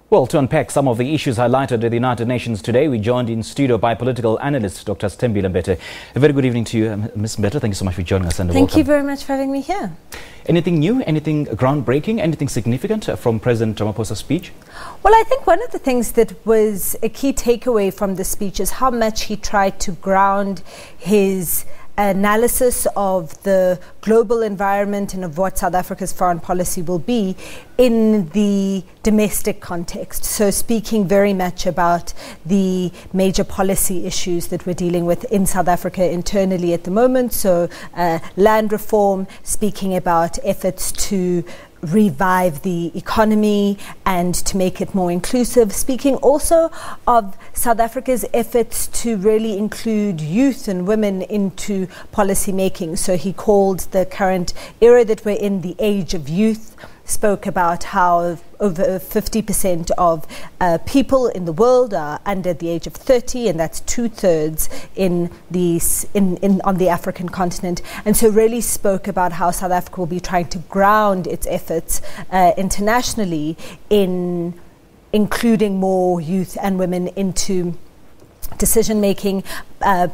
Well, to unpack some of the issues highlighted at the United Nations today, we joined in studio by political analyst Dr. Sithembile Mbete. A very good evening to you, Ms. Mbete. Thank you so much for joining us and welcome. Thank you very much for having me here. Anything new, anything groundbreaking, anything significant from President Ramaphosa's speech? Well, I think one of the things that was a key takeaway from the speech is how much he tried to ground his analysis of the global environment and of what South Africa's foreign policy will be in the domestic context. So speaking very much about the major policy issues that we're dealing with in South Africa internally at the moment. So land reform, speaking about efforts to revive the economy and to make it more inclusive, speaking also of South Africa's efforts to really include youth and women into policy making. So he called the current era that we're in the age of youth, spoke about how over 50% of people in the world are under the age of 30, and that's 2/3 on the African continent. And so really spoke about how South Africa will be trying to ground its efforts internationally in including more youth and women into decision-making,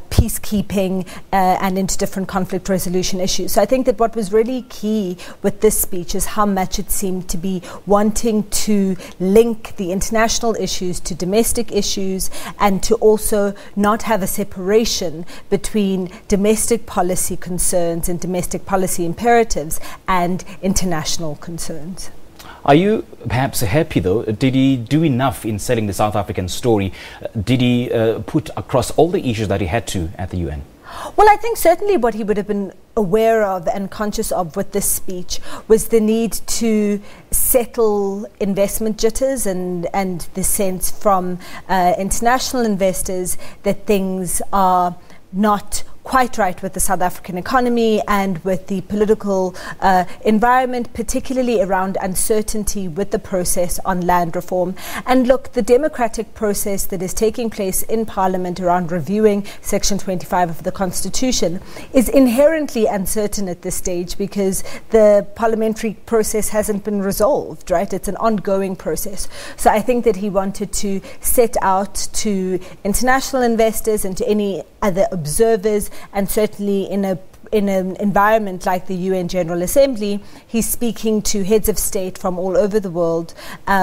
peacekeeping, and into different conflict resolution issues. So I think that what was really key with this speech is how much it seemed to be wanting to link the international issues to domestic issues and to also not have a separation between domestic policy concerns and domestic policy imperatives and international concerns. Are you perhaps happy, though? Did he do enough in selling the South African story? Did he put across all the issues that he had to at the UN? Well, I think certainly what he would have been aware of and conscious of with this speech was the need to settle investment jitters and the sense from international investors that things are not quite right with the South African economy and with the political environment, particularly around uncertainty with the process on land reform. And look, the democratic process that is taking place in Parliament around reviewing Section 25 of the Constitution is inherently uncertain at this stage because the parliamentary process hasn't been resolved, right? It's an ongoing process. So I think that he wanted to set out to international investors and to any other observers, and certainly in an environment like the UN General Assembly, he's speaking to heads of state from all over the world,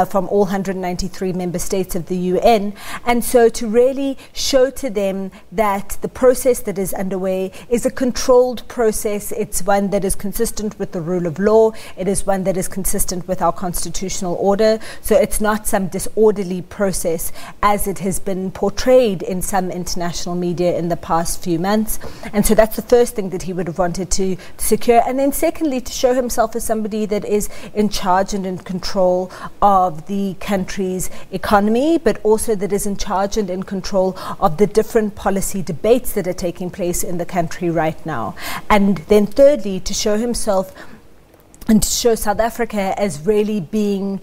from all 193 member states of the UN. And so to really show to them that the process that is underway is a controlled process. It's one that is consistent with the rule of law. It is one that is consistent with our constitutional order. So it's not some disorderly process as it has been portrayed in some international media in the past few months. And so that's the first thing that he would have wanted to secure. And then secondly, to show himself as somebody that is in charge and in control of the country's economy, but also that is in charge and in control of the different policy debates that are taking place in the country right now. And then thirdly, to show himself and to show South Africa as really being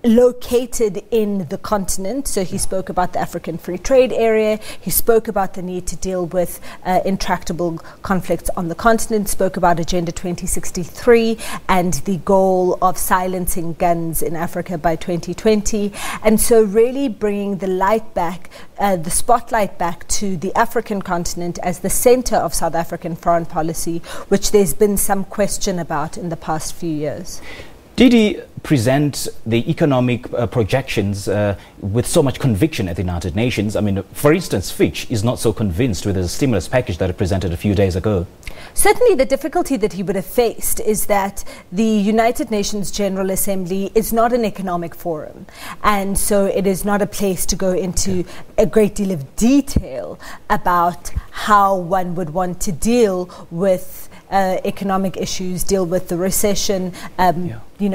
located in the continent. So he spoke about the African Free Trade Area. He spoke about the need to deal with intractable conflicts on the continent, spoke about Agenda 2063 and the goal of silencing guns in Africa by 2020. And so really bringing the light back, the spotlight back to the African continent as the center of South African foreign policy, which there's been some question about in the past few years. Did he present the economic projections with so much conviction at the United Nations? I mean, for instance, Fitch is not so convinced with the stimulus package that it presented a few days ago. Certainly the difficulty that he would have faced is that the United Nations General Assembly is not an economic forum. And so it is not a place to go into a great deal of detail about how one would want to deal with economic issues, deal with the recession,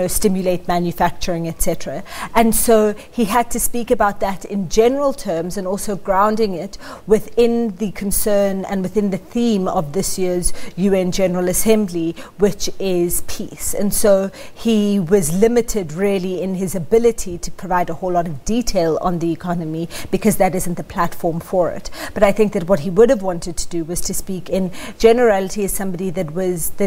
stimulate manufacturing, etc. And so he had to speak about that in general terms and also grounding it within the concern and within the theme of this year's UN General Assembly, which is peace. And so he was limited really in his ability to provide a whole lot of detail on the economy because that isn't the platform for it. But I think that what he would have wanted to do was to speak in generality as somebody that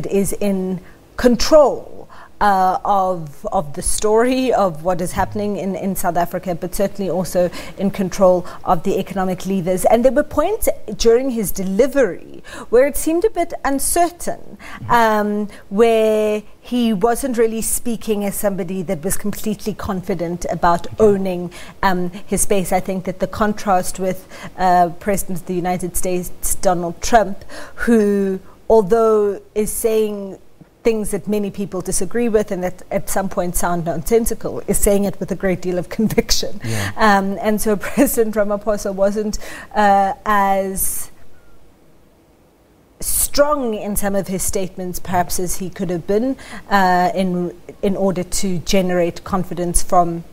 is in control of the story of what is happening in South Africa, but certainly also in control of the economic levers. And there were points during his delivery where it seemed a bit uncertain, where he wasn't really speaking as somebody that was completely confident about owning his space. I think that the contrast with President of the United States, Donald Trump, who, although is saying things that many people disagree with and that at some point sound nonsensical, is saying it with a great deal of conviction. Yeah. And so President Ramaphosa wasn't as strong in some of his statements perhaps as he could have been in order to generate confidence from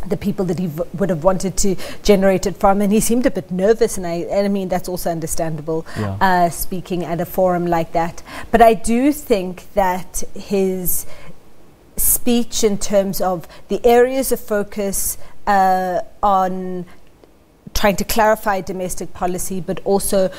the people that he would have wanted to generate it from. And he seemed a bit nervous, and I mean that's also understandable, speaking at a forum like that. But I do think that his speech in terms of the areas of focus on trying to clarify domestic policy, but also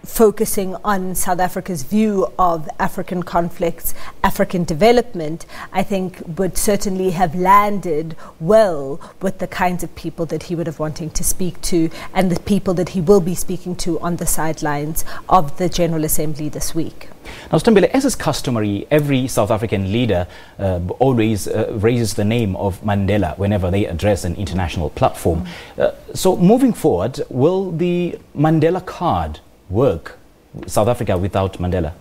focusing on South Africa's view of African conflicts, African development, I think would certainly have landed well with the kinds of people that he would have wanting to speak to, and the people that he will be speaking to on the sidelines of the General Assembly this week. Now, Sithembile, as is customary, every South African leader always raises the name of Mandela whenever they address an international platform. So moving forward, will the Mandela card work South Africa without Mandela?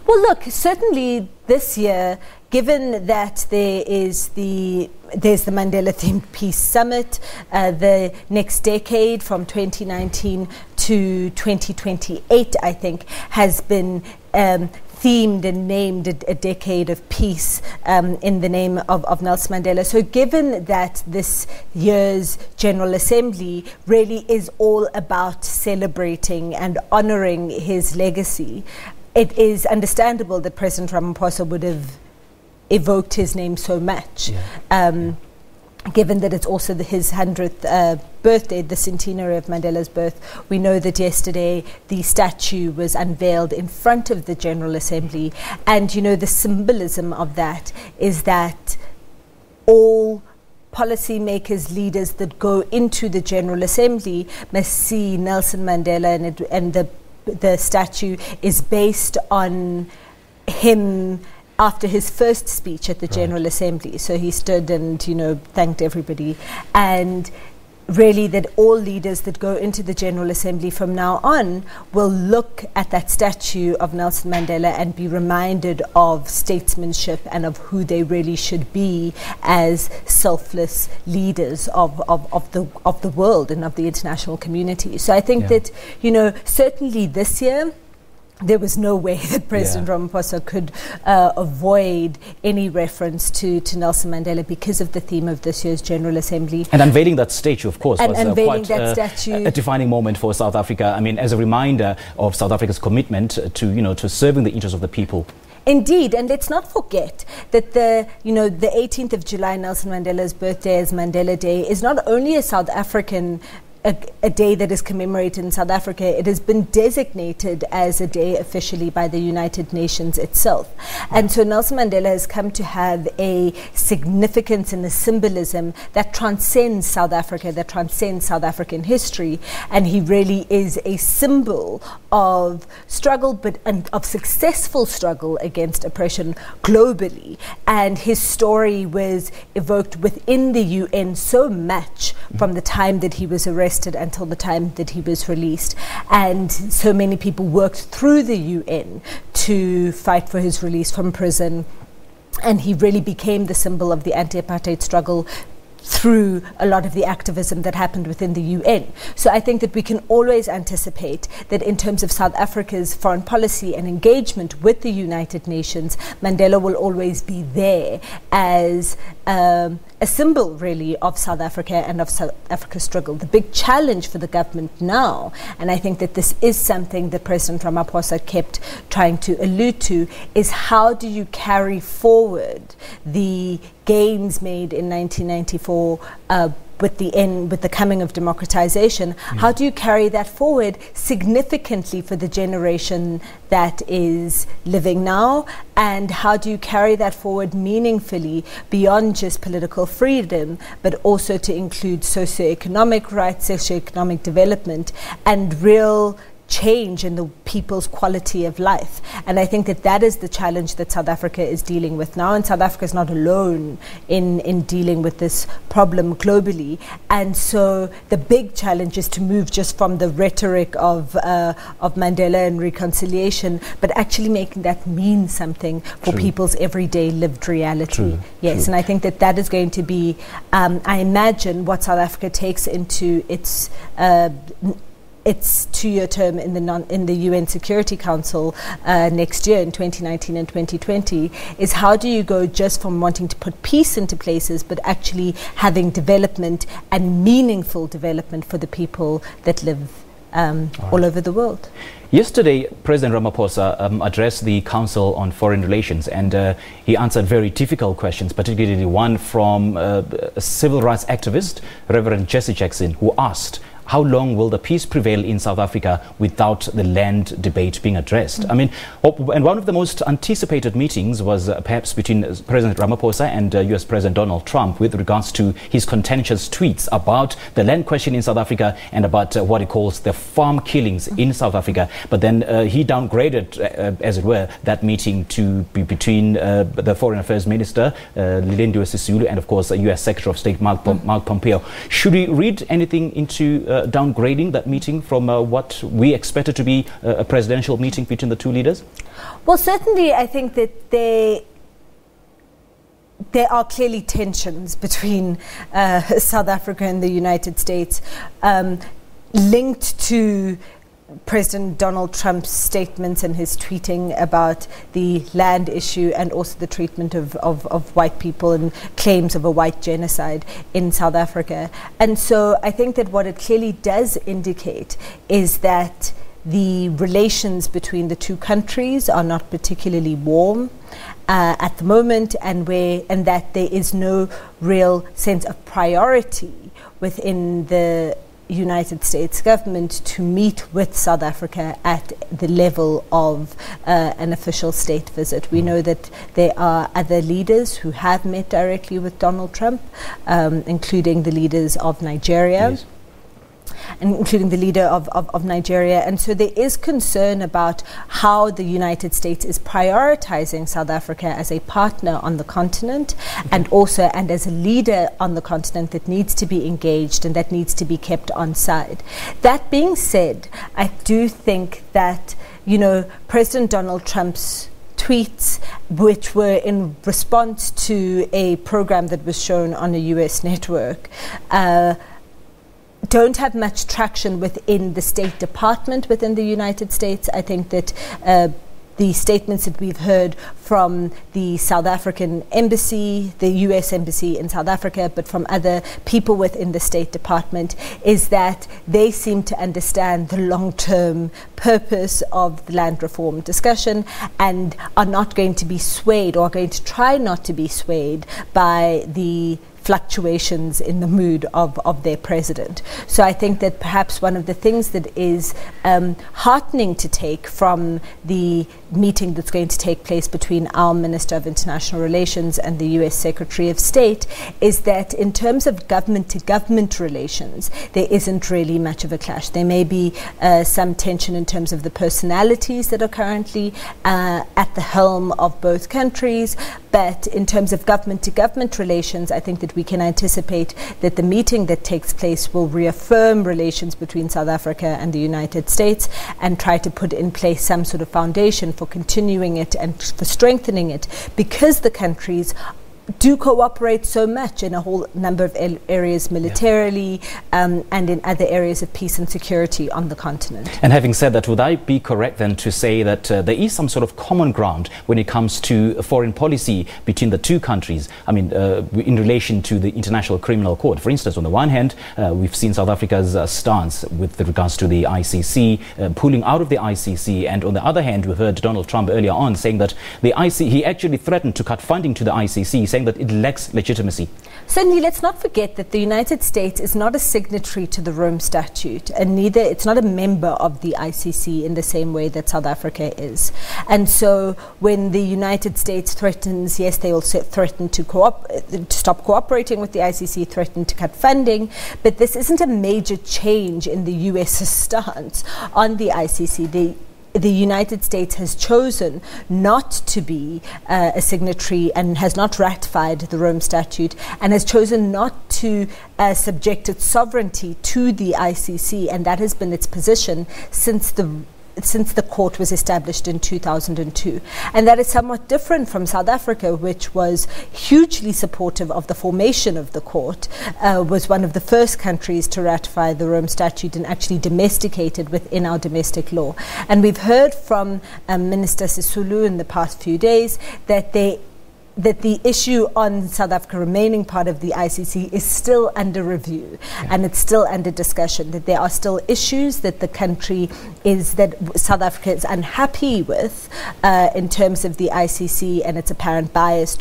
Well, look, certainly this year, given that there's the Mandela-themed Peace Summit, the next decade from 2019 to 2028, I think, has been themed and named a decade of peace in the name of Nelson Mandela. So given that this year's General Assembly really is all about celebrating and honouring his legacy, it is understandable that President Ramaphosa would have evoked his name so much. Given that it's also his 100th birthday, the centenary of Mandela's birth. We know that yesterday the statue was unveiled in front of the General Assembly, and you know the symbolism of that is that all policymakers, leaders that go into the General Assembly must see Nelson Mandela, and the statue is based on him after his first speech at the General Assembly. So he stood and, you know, thanked everybody. And really that all leaders that go into the General Assembly from now on will look at that statue of Nelson Mandela and be reminded of statesmanship and of who they really should be as selfless leaders of the world and of the international community. So I think that, you know, certainly this year, there was no way that President Ramaphosa could avoid any reference to Nelson Mandela because of the theme of this year's General Assembly. And unveiling that statue, of course, was quite a defining moment for South Africa. I mean, as a reminder of South Africa's commitment to, you know, to serving the interests of the people. Indeed, and let's not forget that the 18th of July, Nelson Mandela's birthday as Mandela Day, is not only a South African a day that is commemorated in South Africa. It has been designated as a day officially by the United Nations itself. And so Nelson Mandela has come to have a significance and a symbolism that transcends South Africa, that transcends South African history. And he really is a symbol of struggle, but of successful struggle against oppression globally. And his story was evoked within the UN so much from the time that he was arrested until the time that he was released, and so many people worked through the UN to fight for his release from prison, and he really became the symbol of the anti-apartheid struggle through a lot of the activism that happened within the UN. So I think that we can always anticipate that in terms of South Africa's foreign policy and engagement with the United Nations, Mandela will always be there as a symbol really of South Africa and of South Africa's struggle. The big challenge for the government now, and I think that this is something that President Ramaphosa kept trying to allude to, is how do you carry forward the gains made in 1994 with the coming of democratization, how do you carry that forward significantly for the generation that is living now, and how do you carry that forward meaningfully beyond just political freedom, but also to include socioeconomic rights, socioeconomic development, and real change in the people's quality of life. And I think that is the challenge that South Africa is dealing with now, and South Africa is not alone in dealing with this problem globally. And so the big challenge is to move just from the rhetoric of Mandela and reconciliation, but actually making that mean something for people's everyday lived reality. Yes, and I think that is going to be, I imagine, what South Africa takes into its 2-year term in the UN Security Council next year in 2019 and 2020, is how do you go just from wanting to put peace into places, but actually having development and meaningful development for the people that live all over the world. Yesterday, President Ramaphosa addressed the Council on Foreign Relations, and he answered very difficult questions, particularly one from a civil rights activist, Reverend Jesse Jackson, who asked, how long will the peace prevail in South Africa without the land debate being addressed? I mean, and one of the most anticipated meetings was perhaps between President Ramaphosa and US President Donald Trump with regards to his contentious tweets about the land question in South Africa and about what he calls the farm killings in South Africa. But then he downgraded, as it were, that meeting to be between the Foreign Affairs Minister, Lindiwe Sisulu, and of course the US Secretary of State, Mark Pompeo. Should we read anything into downgrading that meeting from what we expected to be a presidential meeting between the two leaders? Well, certainly I think that there are clearly tensions between South Africa and the United States, linked to President Donald Trump's statements and his tweeting about the land issue, and also the treatment of white people and claims of a white genocide in South Africa. And so I think that what it clearly does indicate is that the relations between the two countries are not particularly warm at the moment, and that there is no real sense of priority within the United States government to meet with South Africa at the level of an official state visit. We know that there are other leaders who have met directly with Donald Trump, including the leaders of Nigeria. Yes. And including the leader of Nigeria. And so there is concern about how the United States is prioritizing South Africa as a partner on the continent, and also as a leader on the continent that needs to be engaged and that needs to be kept on side. That being said, I do think that, President Donald Trump's tweets, which were in response to a program that was shown on a US network, don't have much traction within the State Department within the United States. I think that the statements that we've heard from the South African embassy, the US embassy in South Africa, but from other people within the State Department, is that they seem to understand the long-term purpose of the land reform discussion and are not going to be swayed, or are going to try not to be swayed by the fluctuations in the mood of their president. So I think that perhaps one of the things that is heartening to take from the meeting that's going to take place between our Minister of International Relations and the US Secretary of State is that in terms of government-to-government relations, there isn't really much of a clash. There may be some tension in terms of the personalities that are currently at the helm of both countries, but in terms of government-to-government relations, I think that we can anticipate that the meeting that takes place will reaffirm relations between South Africa and the United States and try to put in place some sort of foundation for continuing it and for strengthening it, because the countries do cooperate so much in a whole number of areas militarily, and in other areas of peace and security on the continent. And having said that, would I be correct then to say that there is some sort of common ground when it comes to foreign policy between the two countries? I mean, in relation to the International Criminal Court. For instance, on the one hand, we've seen South Africa's stance with regards to the ICC, pulling out of the ICC, and on the other hand, we heard Donald Trump earlier on saying that he actually threatened to cut funding to the ICC, saying that it lacks legitimacy? Certainly, let's not forget that the United States is not a signatory to the Rome Statute, and neither it's not a member of the ICC in the same way that South Africa is. And so when the United States threatens, yes, they also threaten to stop cooperating with the ICC, threaten to cut funding, but this isn't a major change in the US's stance on the ICC. The United States has chosen not to be a signatory and has not ratified the Rome Statute, and has chosen not to subject its sovereignty to the ICC, and that has been its position since the court was established in 2002. And that is somewhat different from South Africa, which was hugely supportive of the formation of the court, was one of the first countries to ratify the Rome Statute and actually domesticate it within our domestic law. And we've heard from Minister Sisulu in the past few days that the issue on South Africa remaining part of the ICC is still under review, and it's still under discussion, that there are still issues that that South Africa is unhappy with in terms of the ICC and its apparent bias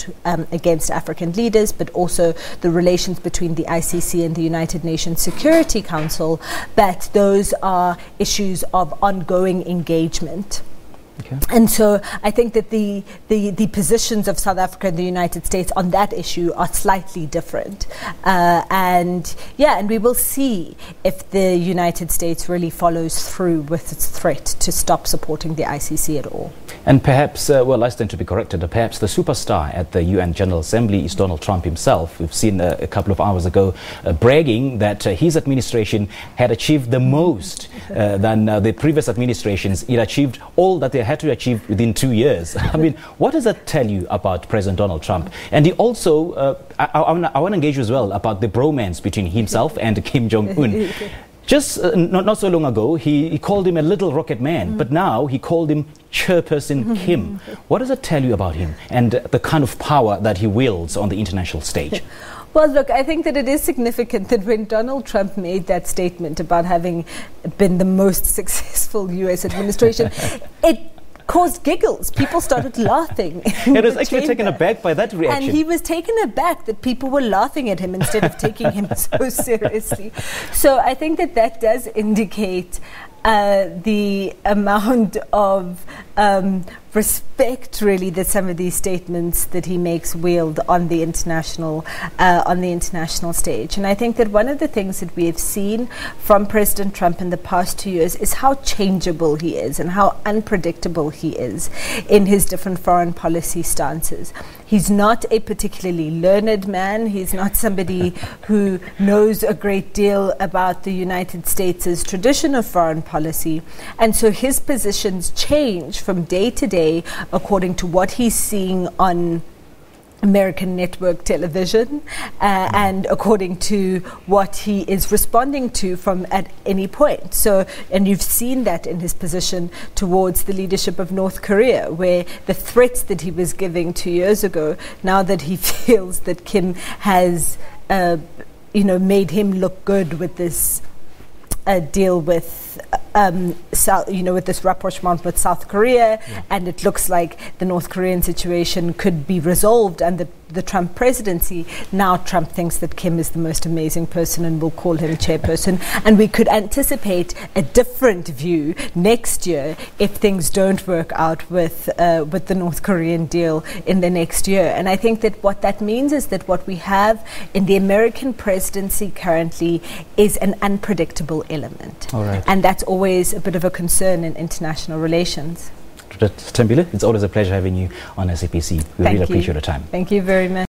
against African leaders, but also the relations between the ICC and the United Nations Security Council, but those are issues of ongoing engagement. Okay. And so I think that the positions of South Africa and the United States on that issue are slightly different. And we will see if the United States really follows through with its threat to stop supporting the ICC at all. And perhaps, I stand to be corrected, perhaps the superstar at the UN General Assembly is Donald Trump himself. We've seen a couple of hours ago bragging that his administration had achieved the most than the previous administrations. It achieved all that they had to achieve within 2 years. I mean, what does that tell you about President Donald Trump? And he also, I want to engage you as well about the bromance between himself and Kim Jong-un. Just not so long ago, he called him a little rocket man, but now he called him Chairperson Kim. What does that tell you about him and the kind of power that he wields on the international stage? Well, look, I think that it is significant that when Donald Trump made that statement about having been the most successful U.S. administration, it caused giggles. People started laughing. It was actually taken aback by that reaction. And he was taken aback that people were laughing at him instead of taking him so seriously. So I think that does indicate the amount of respect, really, that some of these statements that he makes wield on the international stage. And I think that one of the things that we have seen from President Trump in the past 2 years is how changeable he is and how unpredictable he is in his different foreign policy stances. He's not a particularly learned man. He's not somebody who knows a great deal about the United States' tradition of foreign policy. And so his positions change from day to day according to what he's seeing on American network television and according to what he is responding to from at any point. So, and you've seen that in his position towards the leadership of North Korea, where the threats that he was giving 2 years ago, now that he feels that Kim has made him look good with this deal with with this rapprochement with South Korea, and it looks like the North Korean situation could be resolved under the Trump presidency. Now Trump thinks that Kim is the most amazing person and will call him chairperson. And we could anticipate a different view next year if things don't work out with the North Korean deal in the next year. And I think that what that means is that what we have in the American presidency currently is an unpredictable element. All right. And that's always a bit of a concern in international relations. Sithembile, it's always a pleasure having you on SABC. We really appreciate your time. Thank you very much.